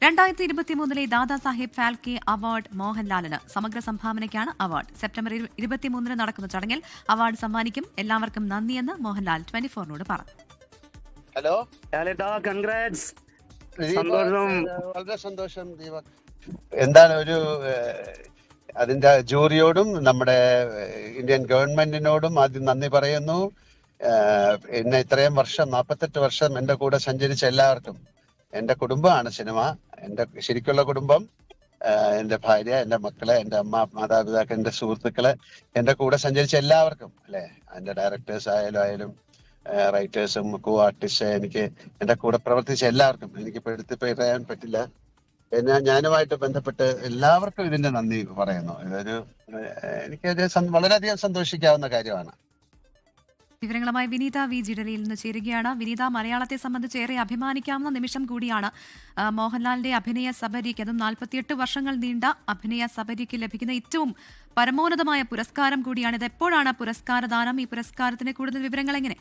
2023 Dadasaheb Phalke award മോഹൻലാലിന്. സമഗ്ര സംഭാവനയ്ക്കാണ് award. September 23 നടക്കുന്ന ചടങ്ങിൽ അവാർഡ് സമ്മാനിക്കും. എല്ലാവർക്കും നന്ദിയെന്ന് മോഹൻലാൽ 24നോട് പറഞ്ഞു. Hello, congrats. വളരെ സന്തോഷം ദീപക്. എന്താണ് ഒരു അതിന്റെ ജൂറിയോടും നമ്മുടെ ഇന്ത്യൻ ഗവൺമെന്റിനോടും ആദ്യം നന്ദി പറയുന്നു. എന്നെ ഇത്രയും വർഷം 48 വർഷം എന്റെ കൂടെ സഞ്ചരിച്ച എല്ലാവർക്കും. എന്റെ കുടുംബമാണ് സിനിമ. എന്റെ ശരിക്കുള്ള കുടുംബം, എന്റെ ഭാര്യ, എന്റെ മക്കളെ, എന്റെ അമ്മ, മാതാപിതാക്കൾ, എന്റെ സുഹൃത്തുക്കള്, എന്റെ കൂടെ സഞ്ചരിച്ച എല്ലാവർക്കും അല്ലെ, അതിന്റെ ഡയറക്ടേഴ്സ് ആയാലും റൈറ്റേഴ്സും കോ ആർട്ടിസ്റ്റ്, എനിക്ക് എന്റെ കൂടെ പ്രവർത്തിച്ച എല്ലാവർക്കും എനിക്ക് എടുത്ത് പറയാൻ പറ്റില്ല. ഞാനുമായിട്ട് ബന്ധപ്പെട്ട് എല്ലാവർക്കും ഇതിന്റെ നന്ദി പറയുന്നു. എനിക്കൊരു വളരെയധികം സന്തോഷിക്കാവുന്ന കാര്യമാണ്. വിവരങ്ങളുമായി വിനീത വി ജിഡലിയിൽ നിന്ന് ചേരുകയാണ്. വിനീത, മലയാളത്തെ സംബന്ധിച്ച് ഏറെ അഭിമാനിക്കാവുന്ന നിമിഷം കൂടിയാണ് മോഹൻലാലിന്റെ അഭിനയ സബരിക്ക്, അതും 48 വർഷങ്ങൾ നീണ്ട അഭിനയ സബരിക്ക് ലഭിക്കുന്ന ഏറ്റവും പരമോന്നതമായ പുരസ്കാരം കൂടിയാണ്. ഇത് എപ്പോഴാണ് പുരസ്കാരദാനം? ഈ പുരസ്കാരത്തിന് കൂടുതൽ വിവരങ്ങൾ എങ്ങനെ?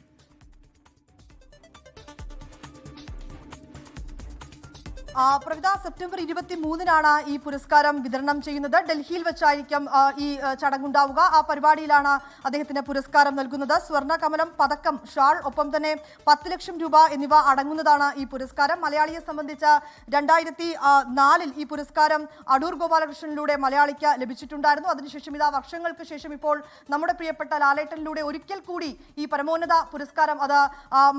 പ്രവിത, സെപ്റ്റംബർ 23-നാണ് ഈ പുരസ്കാരം വിതരണം ചെയ്യുന്നത്. ഡൽഹിയിൽ വെച്ചായിരിക്കും ഈ ചടങ്ങുണ്ടാവുക. ആ പരിപാടിയിലാണ് അദ്ദേഹത്തിന് പുരസ്കാരം നൽകുന്നത്. സ്വർണ്ണ കമലം, പതക്കം, ഷാൾ, ഒപ്പം തന്നെ 10 ലക്ഷം രൂപ എന്നിവ അടങ്ങുന്നതാണ് ഈ പുരസ്കാരം. മലയാളിയെ സംബന്ധിച്ച് 2004-ൽ ഈ പുരസ്കാരം അടൂർ ഗോപാലകൃഷ്ണനിലൂടെ മലയാളിക്ക് ലഭിച്ചിട്ടുണ്ടായിരുന്നു. അതിനുശേഷം ഇതാ വർഷങ്ങൾക്ക് ശേഷം ഇപ്പോൾ നമ്മുടെ പ്രിയപ്പെട്ട ലാലേട്ടനിലൂടെ ഒരിക്കൽ കൂടി ഈ പരമോന്നത പുരസ്കാരം അത്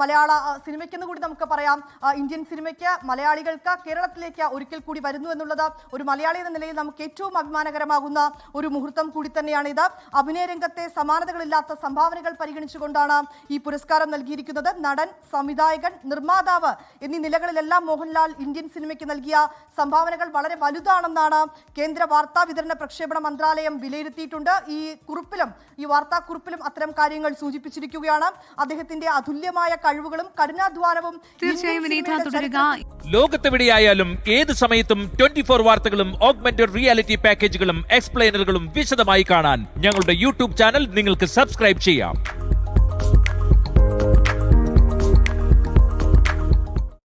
മലയാള സിനിമയ്ക്കെന്ന് കൂടി നമുക്ക് പറയാം, ഇന്ത്യൻ സിനിമയ്ക്ക്, മലയാളികൾക്ക്, കേരളത്തിലേക്ക് ഒരിക്കൽ കൂടി വരുന്നു എന്നുള്ളത് ഒരു മലയാളി എന്ന നിലയിൽ നമുക്ക് ഏറ്റവും അഭിമാനകരമാകുന്ന ഒരു മുഹൂർത്തം കൂടി തന്നെയാണ് ഇത്. അഭിനയ രംഗത്തെ സമാനതകളില്ലാത്ത സംഭാവനകൾ പരിഗണിച്ചുകൊണ്ടാണ് ഈ പുരസ്കാരം നൽകിയിരിക്കുന്നത്. നടൻ, സംവിധായകൻ, നിർമ്മാതാവ് എന്നീ നിലകളിലെല്ലാം മോഹൻലാൽ ഇന്ത്യൻ സിനിമയ്ക്ക് നൽകിയ സംഭാവനകൾ വളരെ വലുതാണെന്നാണ് കേന്ദ്ര വാർത്താ വിതരണ പ്രക്ഷേപണ മന്ത്രാലയം വിലയിരുത്തിയിട്ടുണ്ട്. ഈ വാർത്താക്കുറിപ്പിലും അത്തരം കാര്യങ്ങൾ സൂചിപ്പിച്ചിരിക്കുകയാണ്. അദ്ദേഹത്തിന്റെ അതുല്യമായ കഴിവുകളും കഠിനാധ്വാനവും ലോകത്തെവിടെയായാലും ഏത് സമയത്തും 24 വാർത്തകളും ഓഗ്മെന്റഡ് റിയാലിറ്റി പാക്കേജുകളും എക്സ്പ്ലെയിനറുകളും വിശദമായി കാണാൻ ഞങ്ങളുടെ യൂട്യൂബ് ചാനൽ നിങ്ങൾക്ക് സബ്സ്ക്രൈബ് ചെയ്യാം.